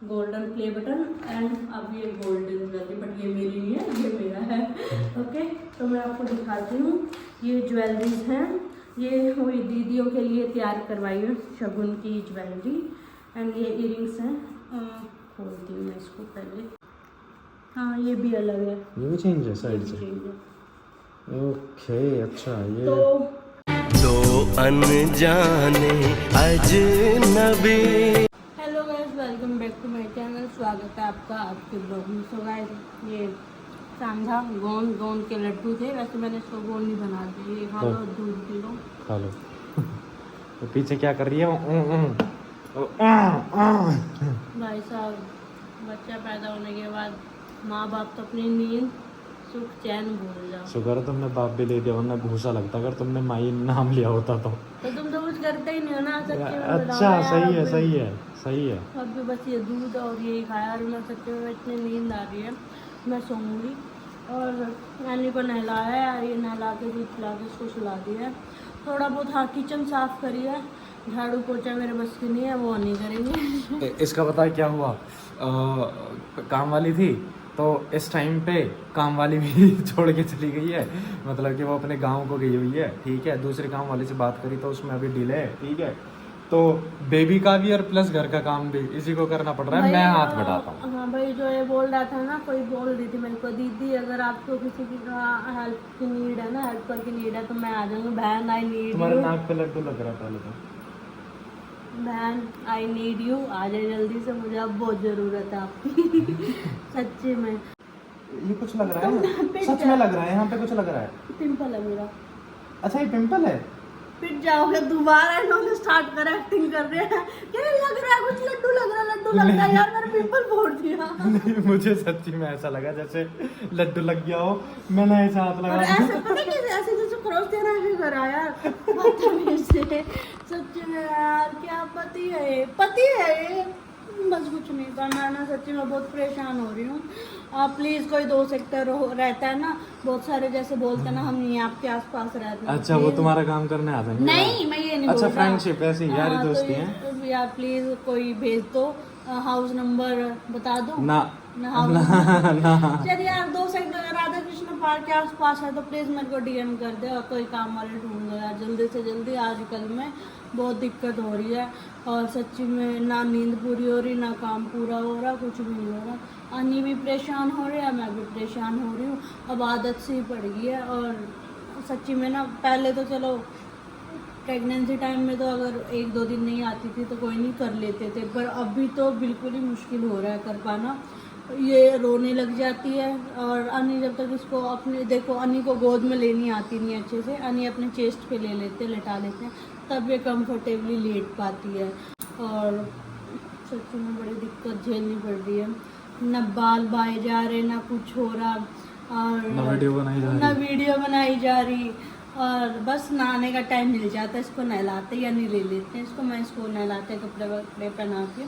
Golden play button and अब ये golden jewellery, but ये मेरी नहीं है, ये मेरा है। ओके, तो मैं आपको दिखाती हूँ। ये ज्वेलरीज हैं, ये हुई दीदियों के लिए तैयार करवाई है शगुन की ज्वेलरी। एंड ये इयरिंग्स हैं, खोलती हूँ मैं इसको पहले। हाँ, ये भी अलग है, ये भी चेंज है साइड से। चेंज है। ओके, अच्छा। ये तो दो अनजाने अजनबी। Hello guys, welcome back to my channel. स्वागत है आपका आपके ब्लॉग में। सो गाइस, ये सांझा गोंद के लड्डू थे, वैसे मैंने इसको गोंद नहीं बना दिए। ये खा लो, दूध पी लो, खा लो। तो पीछे क्या कर रही है? भाई साहब। बच्चा पैदा होने के बाद माँ बाप तो अपनी नींद सुख चैन भूल जाओ। शुक्र है तुमने बाप भी ले दिया, वरना भूसा लगता अगर तुमने माई नाम लिया होता तो तुम तो कुछ करते ही नहीं हो ना, सच्ची में अच्छा, बताओ यार, सही है, अब भी- सही है, सही है। अब भी बस ये दूध और यही खाया, और मैं सच्ची में इतनी नींद आ रही है, मैं सोऊंगी। और नानी को नहलाया यार, ये नहला के दूध पिला के इसको सुला दिया। थोड़ा बहुत हाँ किचन साफ करी है, झाड़ू पोछा मेरे बस की नहीं है, वो नहीं करेंगे। इसका पता है क्या हुआ? काम वाली थी तो इस टाइम पे काम वाली भी छोड़ के चली गई है, मतलब कि वो अपने गांव को गई हुई है। ठीक है, दूसरे काम वाली से बात करी तो उसमें अभी डिले है। ठीक है, तो बेबी का भी और प्लस घर का काम भी इसी को करना पड़ रहा है। मैं हाथ बढ़ाता हूँ। हाँ भाई, जो ये बोल रहा था ना, कोई बोल रही थी मेरे को, दीदी अगर आपको किसी की हेल्प की नीड है ना, हेल्पर की नीड है तो मैं आ जाऊंगी। बहन आई नीड तुम्हारे यू, नाक पे लड्डू लग रहा है पहले तो। बहन आई नीड यू, आ जाए जल्दी से, मुझे अब बहुत जरूरत है आपकी। सच्ची में। ये कुछ लग रहा है, सच में लग रहा है, यहाँ पे कुछ लग रहा है। पिंपल है मेरा। अच्छा, ये पिंपल है? पिट जाओगे दोबारा, इन्होंने स्टार्ट कर एक्टिंग कर रहे हैं। क्या लग रहा है, कुछ लड्डू लग रहा है यार, मैंने पिंपल फोड़ दिया। नहीं, मुझे सच्ची में ऐसा लगा जैसे लड्डू लग गया हो, मैंने ऐसा हाथ और लगा। ऐसे पता कैसे, ऐसे जैसे क्रॉस देना है करा यार, बदतमीज से। सच्ची में यार, क्या पति है ये। बस कुछ नहीं करना ना, सच्ची में बहुत परेशान हो रही हूँ। आप प्लीज कोई दो सेक्टर रहता है ना, बहुत सारे जैसे बोलते हैं ना, हम नहीं आपके आसपास रहते हैं। अच्छा, वो तुम्हारा काम करने आता है? नहीं, मैं ये नहीं अच्छा, बोल रहा। फ्रेंडशिप ऐसी यारी हाँ, दोस्ती तो है। यार प्लीज कोई भेज दो, हाउस नंबर बता दो ना ना। चल यार, 2 सेक्टर राधा कृष्ण पार्क के आसपास है तो प्लीज मेरे को डीएम कर दे, और कोई काम वाले ढूंढ दो यार जल्दी से जल्दी। आजकल में बहुत दिक्कत हो रही है, और सच्ची में ना नींद पूरी हो रही, ना काम पूरा हो रहा, कुछ भी नहीं हो रहा। अन्नी भी परेशान हो रही है, मैं भी परेशान हो रही हूँ। अब आदत से ही पड़ गई है। और सच्ची में ना, पहले तो चलो प्रेगनेंसी टाइम में तो अगर 1-2 दिन नहीं आती थी तो कोई नहीं कर लेते थे, पर अभी तो बिल्कुल ही मुश्किल हो रहा है कर पाना। ये रोने लग जाती है, और अन्नी जब तक इसको अपने, देखो अन्नी को गोद में लेनी आती नहीं अच्छे से, अन्नी अपने चेस्ट पे ले लेते, लेटा लेते हैं, तब ये कंफर्टेबली लेट पाती है। और सच्ची में बड़ी दिक्कत झेलनी पड़ रही है, न बाल बाए जा रहे, ना कुछ हो रहा, और ना वीडियो बनाई जा रही। और बस नहाने का टाइम मिल जाता है, इसको नहलाते या नहीं ले लेते हैं इसको, मैं इसको नहलाते कपड़े वपड़े पहना के,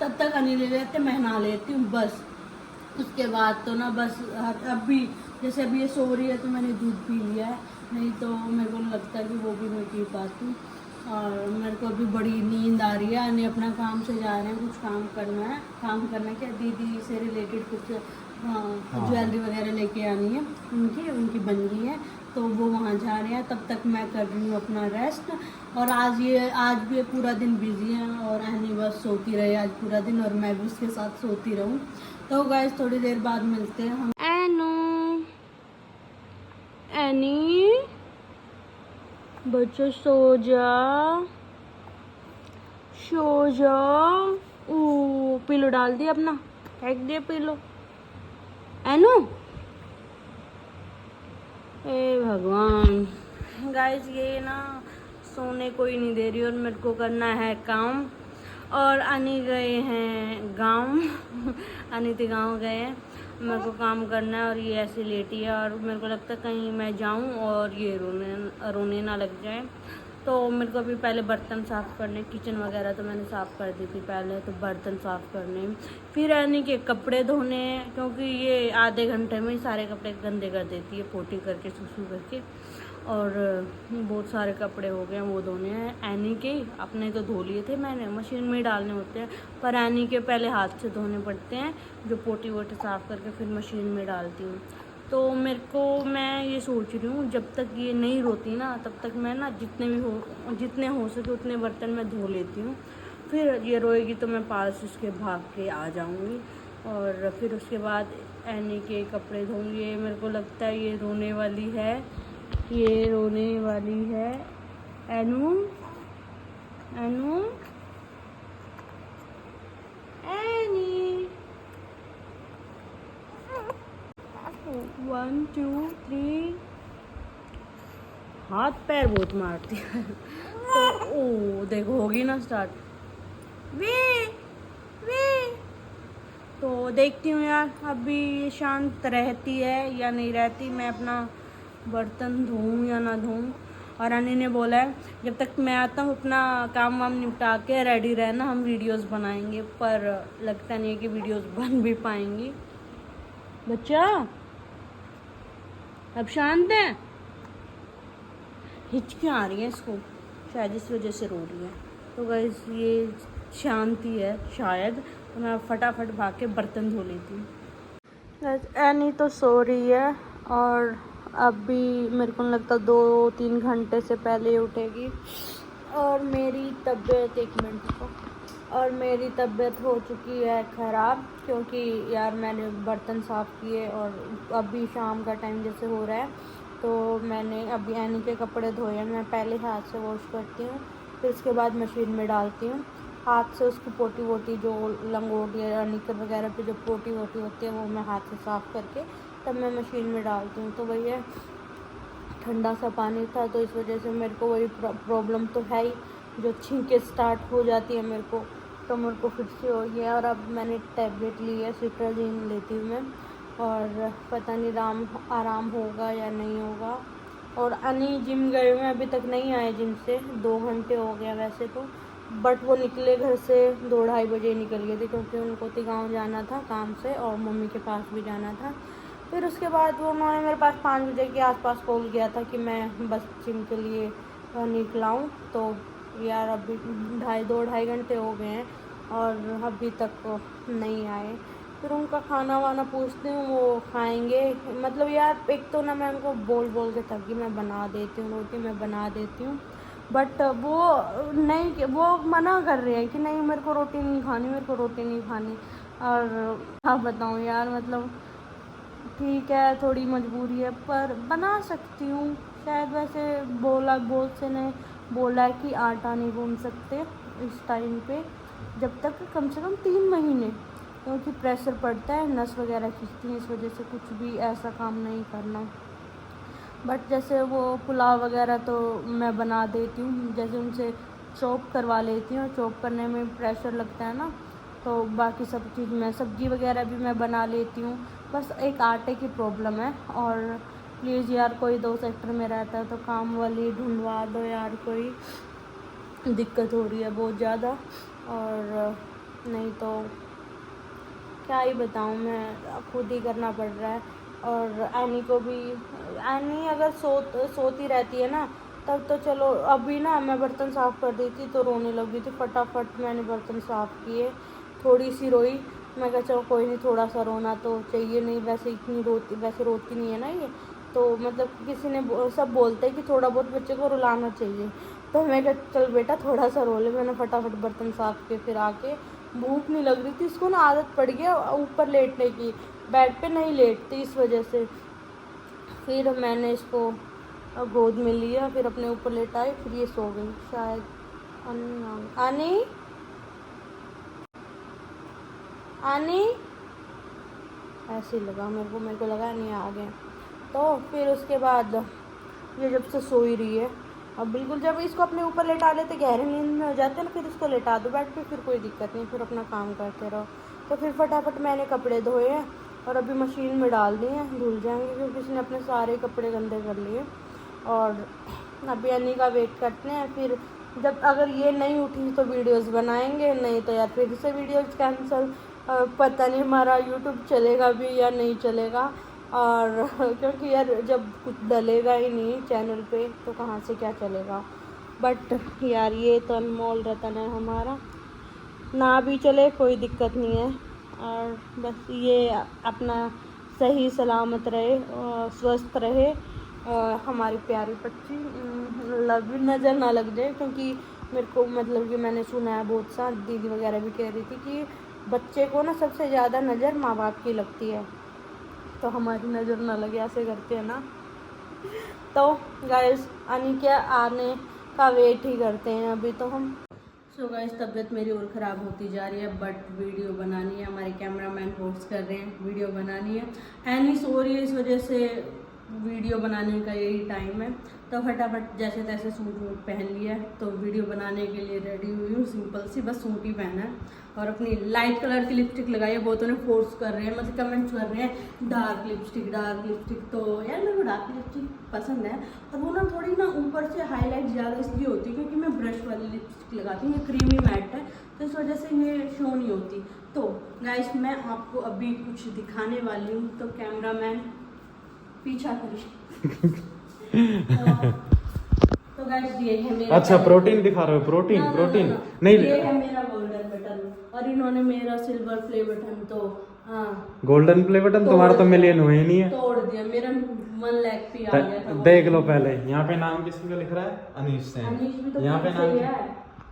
तब तक नहीं ले लेते, मैं नहा लेती हूँ बस। उसके बाद तो ना बस, अब भी जैसे अभी ये सो रही है तो मैंने दूध पी लिया है, नहीं तो मेरे को नहीं लगता कि वो भी मैं पी पाती। और मेरे को अभी बड़ी नींद आ रही है, अन्य अपना काम से जा रहे हैं, कुछ काम करना है क्या, दीदी से रिलेटेड कुछ ज्वेलरी वगैरह लेके आनी है, उनकी बन गई है तो वो वहाँ जा रहे हैं। तब तक मैं कर रही हूँ अपना रेस्ट। और आज भी ये पूरा दिन बिजी है, और एनी बस सोती रहे आज पूरा दिन, और मैं भी उसके साथ सोती रहूँ। तो गाइस, थोड़ी देर बाद मिलते हैं हम। एनी बच्चों सो जा। पिलो डाल दिया अपना, फेंक दिया पिलो। एनू, ए भगवान। गाइस, ये ना सोने को ही नहीं दे रही, और मेरे को करना है काम। और अनी गए हैं गांव। अनिति गांव गए हैं, मेरे को काम करना है, और ये ऐसे लेटी है, और मेरे को लगता है कहीं मैं जाऊं और ये रोने ना लग जाए। तो मेरे को अभी पहले बर्तन साफ़ करने, किचन वगैरह तो मैंने साफ़ कर दी थी पहले, तो बर्तन साफ़ करने, फिर यानी कि कपड़े धोने, क्योंकि ये आधे घंटे में ही सारे कपड़े गंदे कर देती है, पोटी करके सुसु करके। और बहुत सारे कपड़े हो गए हैं, वो धोने हैं। एनी के अपने तो धो लिए थे मैंने, मशीन में ही डालने होते हैं, पर एनी के पहले हाथ से धोने पड़ते हैं, जो पोटी वोटी साफ़ करके फिर मशीन में डालती हूँ। तो मेरे को, मैं ये सोच रही हूँ जब तक ये नहीं रोती ना तब तक मैं ना जितने हो सके उतने बर्तन मैं धो लेती हूँ। फिर ये रोएगी तो मैं पास उसके भाग के आ जाऊँगी और फिर उसके बाद एनी के कपड़े धोंगी। मेरे को लगता है ये रोने वाली है, ये रोने वाली है। एनू, एनू, एनी, 1 2 3, हाथ पैर बहुत मारती है। तो ओ देखो होगी ना स्टार्ट, वे वे। तो देखती हूँ यार अभी ये शांत रहती है या नहीं रहती, मैं अपना बर्तन धोऊँ या ना धोऊँ। और अनी ने बोला है जब तक मैं आता हूँ अपना काम वाम निपटा के रेडी रहना, हम वीडियोस बनाएंगे। पर लगता नहीं है कि वीडियोस बन भी पाएंगी। बच्चा अब शांत है, हिचकियाँ आ रही हैं इसको, शायद इस वजह से रो रही है। तो गाइस ये शांति है शायद, तो मैं फटाफट भाग के बर्तन धो लेती हूँ। एनी तो सो रही है और अभी मेरे को लगता 2-3 घंटे से पहले उठेगी। और मेरी तबीयत, एक मिनट को, और मेरी तबीयत हो चुकी है ख़राब, क्योंकि यार मैंने बर्तन साफ़ किए और अभी शाम का टाइम जैसे हो रहा है, तो मैंने अभी एनी के कपड़े धोए हैं। मैं पहले हाथ से वॉश करती हूँ, फिर उसके बाद मशीन में डालती हूँ। हाथ से उसकी पोटी वोटी जो लंगोटी या निकर वगैरह पे जो पोटी वोटी होती है वो मैं हाथ से साफ़ करके तब मैं मशीन में डालती हूँ। तो वही है, ठंडा सा पानी था तो इस वजह से मेरे को वही प्रॉब्लम तो है ही, जो छींकें स्टार्ट हो जाती है मेरे को, तो मेरे को फिर से हो गया। और अब मैंने टैबलेट ली है, सिट्राजिन लेती हूँ मैं, और पता नहीं आराम होगा या नहीं होगा। और अनी जिम गए हुए अभी तक नहीं आए जिम से, 2 घंटे हो गया वैसे तो, बट वो निकले घर से 2-2:30 बजे निकल गए थे, क्योंकि उनको गाँव जाना था काम से और मम्मी के पास भी जाना था। फिर उसके बाद वो उन्होंने मेरे पास 5 बजे के आसपास कॉल किया था कि मैं बस जिम के लिए निकलाऊँ। तो यार अभी 2-2.5 घंटे हो गए हैं और अभी तक नहीं आए। फिर उनका खाना वाना पूछती हूँ, वो खाएंगे। मतलब यार एक तो ना मैं उनको बोल के थक गई, मैं बना देती हूँ रोटी, मैं बना देती हूँ, बट वो नहीं, वो मना कर रहे हैं कि नहीं मेरे को रोटी नहीं खानी, मेरे को रोटी नहीं खानी। और हाँ बताऊँ यार, मतलब ठीक है थोड़ी मजबूरी है पर बना सकती हूँ शायद। वैसे बहुत से ने बोला है कि आटा नहीं गूंद सकते इस टाइम पे, जब तक कम से कम 3 महीने, क्योंकि प्रेशर पड़ता है, नस वगैरह खींचती हैं, इस वजह से कुछ भी ऐसा काम नहीं करना। बट जैसे वो पुलाव वगैरह तो मैं बना देती हूँ, जैसे उनसे चॉप करवा लेती हूँ, चॉप करने में प्रेशर लगता है ना, तो बाकी सब चीज़ मैं, सब्ज़ी वगैरह भी मैं बना लेती हूँ। बस एक आटे की प्रॉब्लम है। और प्लीज़ यार कोई 2 सेक्टर में रहता है तो काम वाली ढूंढवा दो यार, कोई दिक्कत हो रही है बहुत ज़्यादा। और नहीं तो क्या ही बताऊँ, मैं खुद ही करना पड़ रहा है। और एनी को भी, एनी अगर सोती रहती है ना तब तो चलो, अभी ना मैं बर्तन साफ़ कर दी थी तो रोने लगी थी, फटाफट मैंने बर्तन साफ़ किए, थोड़ी सी रोई, मैं कहा चलो कोई नहीं, थोड़ा सा रोना तो चाहिए, नहीं वैसे इतनी वैसे रोती नहीं है ना ये, तो मतलब किसी ने सब बोलते हैं कि थोड़ा बहुत बच्चे को रुलाना चाहिए, तो मैं कहा चल बेटा थोड़ा सा रो ले। मैंने फटाफट बर्तन साफ़ किए, फिर आके भूख नहीं लग रही थी, इसको ना आदत पड़ गया ऊपर लेटने की, बेड पे नहीं लेटती इस वजह से। फिर मैंने इसको गोद में लिया, फिर अपने ऊपर लेटाई, फिर ये सो गई शायद। आनी आनी ऐसे ही लगा मेरे को लगा नहीं आ गए। तो फिर उसके बाद ये जब से सो ही रही है, अब बिल्कुल जब इसको अपने ऊपर लेटा लेते गहरे नींद में हो जाते हैं ना, फिर इसको लेटा दो बेड पे, फिर कोई दिक्कत नहीं, फिर अपना काम करते रहो। तो फिर फटाफट मैंने कपड़े धोए हैं और अभी मशीन में डाल दिए हैं, धुल जाएंगे, क्योंकि इसने अपने सारे कपड़े गंदे कर लिए। और अभी अन्नी का वेट करते हैं, फिर जब अगर ये नहीं उठी तो वीडियोस बनाएंगे, नहीं तो यार फिर से वीडियोस कैंसिल। पता नहीं हमारा यूट्यूब चलेगा भी या नहीं चलेगा, और क्योंकि यार जब कुछ डलेगा ही नहीं चैनल पे तो कहाँ से क्या चलेगा। बट यार ये तो अनमोल रतन है हमारा, ना भी चले कोई दिक्कत नहीं है। और बस ये अपना सही सलामत रहे और स्वस्थ रहे और हमारी प्यारी बच्ची नज़र ना लग जाए। क्योंकि मेरे को मतलब कि मैंने सुना है बहुत सारी दीदी वगैरह भी कह रही थी कि बच्चे को ना सबसे ज़्यादा नज़र माँ बाप की लगती है, तो हमारी नज़र ना लगे ऐसे करते हैं ना। तो गाइस अनिका आने का वेट ही करते हैं अभी तो हम। सो गाइस तबीयत मेरी और ख़राब होती जा रही है, बट वीडियो बनानी है, हमारे कैमरामैन फोर्स कर रहे हैं वीडियो बनानी है। एनी सो रही है, इस वजह से वीडियो बनाने का यही टाइम है। तो फटाफट जैसे तैसे सूट वूट पहन लिया तो वीडियो बनाने के लिए रेडी हुई हूँ। सिंपल सी बस सूट ही पहना है और अपनी लाइट कलर की लिपस्टिक लगाई है। बहुतों ने फोर्स कर रहे हैं, मतलब कमेंट्स कर रहे हैं डार्क लिपस्टिक। तो यार मेरे को डार्क लिपस्टिक पसंद है और वो ना थोड़ी ना ऊपर से हाईलाइट ज़्यादा इसलिए होती है क्योंकि मैं ब्रश वाली लिपस्टिक लगाती हूँ, ये क्रीमी मैट है तो इस वजह से ये शो नहीं होती। तो गाइस मैं आपको अभी कुछ दिखाने वाली हूँ, तो कैमरामैन पीछा करिए। तो गाइस ये है मेरा, अच्छा प्रोटीन दिखा रहे हो? प्रोटीन नहीं ये है मेरा गोल्डन बटन और इन्होंने मेरा सिल्वर प्ले बटन तो गोल्डन प्ले बटन तुम्हारा तो मिलियन हुए ही नहीं है, तोड़ दिया। मेरा 1 लाख पे आ गया था। देख लो पहले यहाँ पे नाम किसी का लिख रहा है, अनीश से। अनीश भी तो यहाँ पे प्रीत से नाम ही है।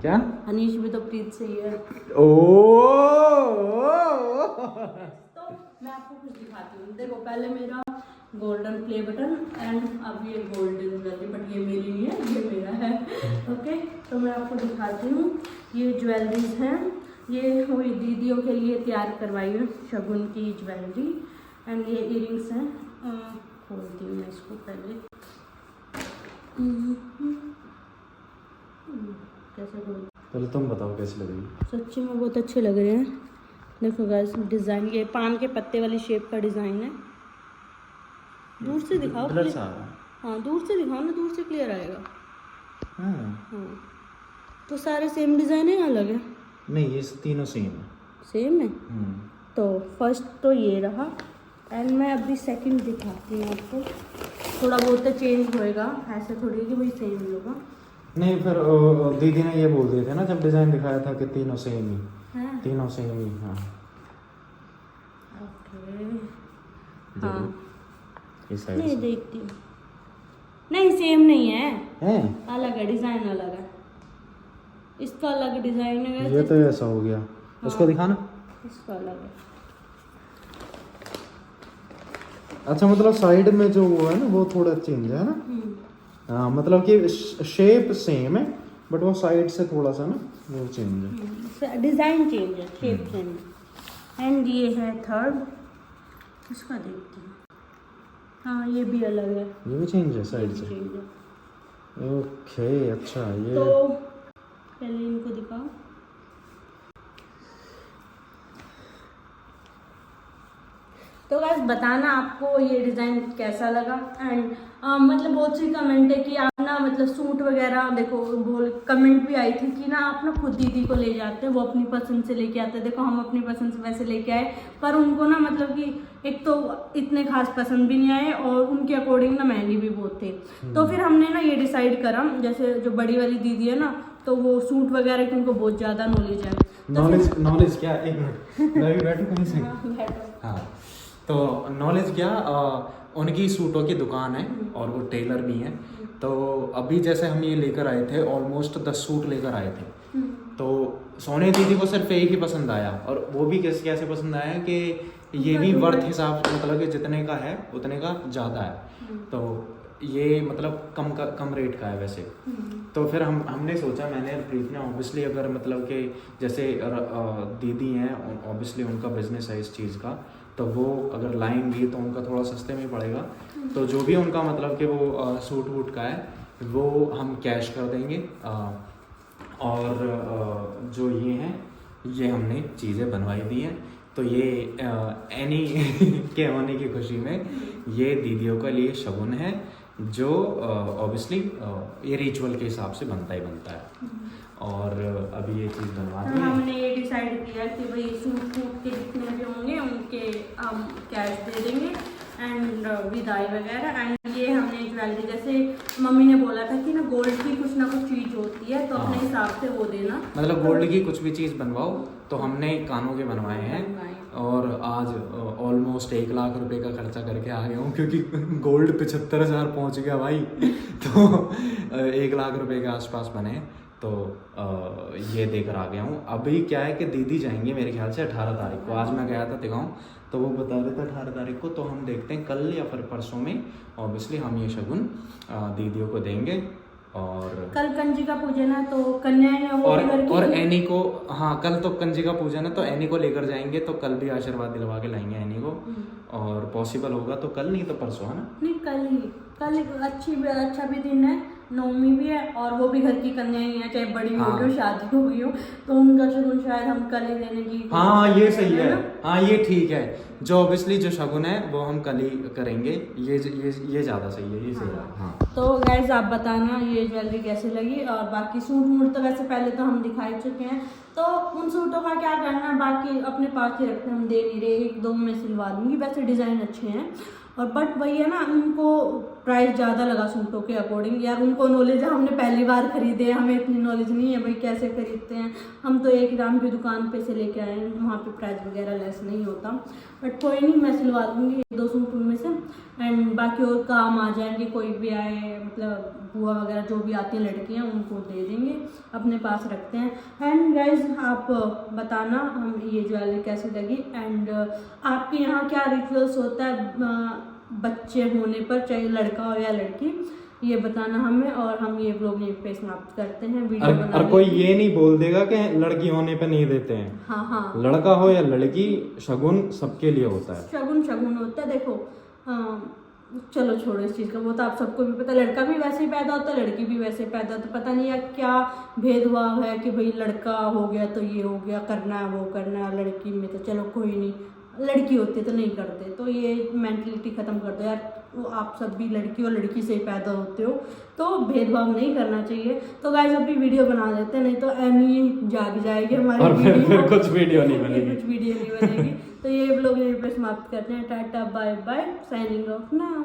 क्या? अनीश भी तो प्रीत से ही है। ओ तो मैं आपको कुछ दिखाती हूँ। देखो पहले मेरा गोल्डन प्ले बटन एंड अब ये गोल्डन वाली, बट ये मेरी नहीं है, ये मेरा है। ओके तो मैं आपको दिखाती हूँ। ये ज्वेलरीज हैं, ये हुई दीदियों के लिए तैयार करवाई है शगुन की ज्वेलरी एंड ये इयरिंग्स हैं। खोलती हूँ मैं इसको पहले। कैसे खोल, पहले तुम बताओ कैसी लगेगी। सच्ची में बहुत अच्छे लग रहे हैं। देखो गाइस डिज़ाइन, ये पान के पत्ते वाली शेप का डिज़ाइन है। दूर से दिखाओ, ब्लर सा आ रहा है। हाँ दूर से दिखाओ ना, दूर से क्लियर आएगा। हाँ तो सारे सेम डिज़ाइन है, अलग है? नहीं ये तीनों सेम है। सेम है। तो फर्स्ट तो ये रहा एंड मैं अभी सेकंड दिखाती हूँ आपको। थोड़ा बहुत तो चेंज होएगा, ऐसे थोड़ी कि वही सेम ही होगा। नहीं फिर दीदी ने ये बोल दिए थे ना जब डिजाइन दिखाया था कि तीनों सेम ही है? तीनों सेम ही। हाँ ओके हाँ इस साइड नहीं से देखती हूँ, नहीं सेम नहीं है, हैं? अलग है, डिज़ाइन अलग है। इसका अलग डिज़ाइन है, ये तो ऐसा हो गया। उसको दिखाना। इसका अलग है। अच्छा मतलब साइड में जो वो है ना वो थोड़ा चेंज है ना। हाँ मतलब कि शेप सेम है बट वो साइड से थोड़ा सा ना वो चेंज है, डिज़ाइन चेंज है, शेप चेंज है। एंड ये है थर्ड, इसका देखती हूँ। हाँ ये भी अलग है, ये भी चेंज है साइड से। चेंज है। ओके अच्छा ये तो पहले इनको दिखाओ। तो गाइस बताना आपको ये डिज़ाइन कैसा लगा। एंड मतलब बहुत सी कमेंट है कि आप ना मतलब सूट वगैरह देखो, बोल कमेंट भी आई थी कि ना आप ना खुद दीदी को ले जाते हैं, वो अपनी पसंद से लेके आते हैं। देखो हम अपनी पसंद से वैसे लेके आए पर उनको ना मतलब कि एक तो इतने खास पसंद भी नहीं आए और उनके अकॉर्डिंग ना महंगे भी बहुत थे। तो फिर हमने ना ये डिसाइड करा, जैसे जो बड़ी वाली दीदी है ना तो वो सूट वगैरह की उनको बहुत ज़्यादा नॉलेज है। नॉलेज क्या, एक मिनट मैं भी बैठूं कहीं से। हाँ तो नॉलेज क्या, उनकी सूटों की दुकान है और वो टेलर भी हैं। तो अभी जैसे हम ये लेकर आए थे ऑलमोस्ट 10 सूट लेकर आए थे। तो सोने दीदी को सिर्फ एक ही पसंद आया और वो भी कैसे पसंद आया कि ये भी वर्थ हिसाब से मतलब कि जितने का है उतने का ज़्यादा है। तो ये मतलब कम रेट का है वैसे। तो फिर हमने सोचा, मैंने प्रीत ने ऑब्वियसली अगर मतलब कि जैसे दीदी हैं ऑब्वियसली उनका बिजनेस है इस चीज़ का, तो वो अगर लाएंगी तो उनका थोड़ा सस्ते में पड़ेगा। तो जो भी उनका मतलब कि वो सूट वूट का है वो हम कैश कर देंगे। और जो ये हैं ये हमने चीज़ें बनवाई दी हैं। तो ये एनी के होने की खुशी में ये दीदियों के लिए शगुन है जो ऑब्वियसली ये रिचुअल के हिसाब से बनता ही बनता है। और अभी ये चीज़ बनवा दी है। हमने ये डिसाइड किया कि भाई सूट के जितने भी होंगे उनके हम कैश दे देंगे एंड विदाई वगैरह। एंड ये हमने ज्वेलरी, जैसे मम्मी ने बोला था कि ना गोल्ड की कुछ ना कुछ चीज होती है, तो अपने हिसाब से वो देना। मतलब गोल्ड की कुछ भी चीज़ बनवाओ, तो हमने कानों के बनवाए हैं और आज ऑलमोस्ट 1 लाख रुपए का खर्चा करके आ गया हूँ, क्योंकि गोल्ड 75,000 पहुँच गया भाई। तो 1 लाख रुपए के आसपास बने, तो ये देकर आ गया हूँ। अभी क्या है कि दीदी जाएंगे मेरे ख्याल से 18 तारीख को। आज मैं गया था दिखाऊँ, तो वो बता रहे थे 18 तारीख को, तो हम देखते हैं कल या फिर परसों में ऑब्वियसली हम ये शगुन दीदियों को देंगे। और कल कंजिका पूजन है, तो कन्याएं वो और, भी लड़की और हैं। एनी को, हाँ कल तो कंजिका पूजन है, तो एनी को लेकर जाएंगे, तो कल भी आशीर्वाद दिलवा के लाएंगे एनी को। और पॉसिबल होगा तो कल, नहीं तो परसों, है ना? नहीं कल अच्छा भी दिन है, नवमी भी है, और वो भी घर की कन्या ही है, चाहे बड़ी हो गई हो, शादी हो गई हो, तो उनका शगुन शायद हम कल ही देने की। हाँ ये सही है, ना? हाँ ये ठीक है। जो ऑब्वियसली जो शगुन है वो हम कल ही करेंगे, ये ज़्यादा सही है, ये सही है। हाँ तो गाइज आप बताना ये ज्वेलरी कैसी लगी, और बाकी सूट वूट तो वैसे पहले तो हम दिखा ही चुके हैं, तो उन सूटों का क्या करना है, बाकी अपने पास ही रखते हैं, हम दे नहीं रहे, 1-2 में सिलवा दूंगी। वैसे डिज़ाइन अच्छे हैं, और बट वही है ना, उनको प्राइस ज़्यादा लगा सूटों के अकॉर्डिंग। यार उनको नॉलेज है, हमने पहली बार खरीदे, हमें इतनी नॉलेज नहीं है भाई कैसे खरीदते हैं। हम तो एक ग्राम की दुकान पे से लेके आए हैं, वहाँ पे प्राइस वगैरह लेस नहीं होता। बट कोई नहीं, मैं सिलवा दूँगी 1-2 सूट उनमें से। एंड बाकी और काम आ जाएंगे, कोई भी आए, मतलब बुआ वगैरह जो भी आती हैं लड़कियाँ, उनको दे देंगे, अपने पास रखते हैं। एंड गाइज आप बताना हम ये ज्वेलरी कैसी लगी, एंड आपके यहाँ क्या रिचुअल्स होता है बच्चे होने पर, चाहे लड़का हो या लड़की, ये बताना हमें। और हम ये व्लॉग यहीं पे समाप्त करते हैं, वीडियो बना। और कोई ये नहीं बोल देगा कि लड़की होने पे नहीं देते हैं। हाँ लड़का हो या लड़की, शगुन सबके लिए होता है। शगुन होता है। देखो चलो छोड़ो इस चीज़ का, वो तो आप सबको भी पता, लड़का भी वैसे ही पैदा होता है, लड़की भी वैसे ही पैदा होता है। पता नहीं यार क्या भेदभाव है कि भाई लड़का हो गया तो ये हो गया, करना है वो करना है, लड़की में तो चलो कोई नहीं, लड़की होती है तो नहीं करते। तो ये मेंटलिटी ख़त्म कर दो यार, वो आप सब भी लड़की और लड़की से ही पैदा होते हो, तो भेदभाव नहीं करना चाहिए। तो गाइस अभी वीडियो बना देते हैं, नहीं तो एनी जाग जाएगी हमारी और फिर वीडियो, कुछ वीडियो नहीं बनेगी। कुछ वीडियो नहीं बनेगी। तो ये व्लॉग यहीं पे समाप्त करते हैं। Tata bye bye, signing off now.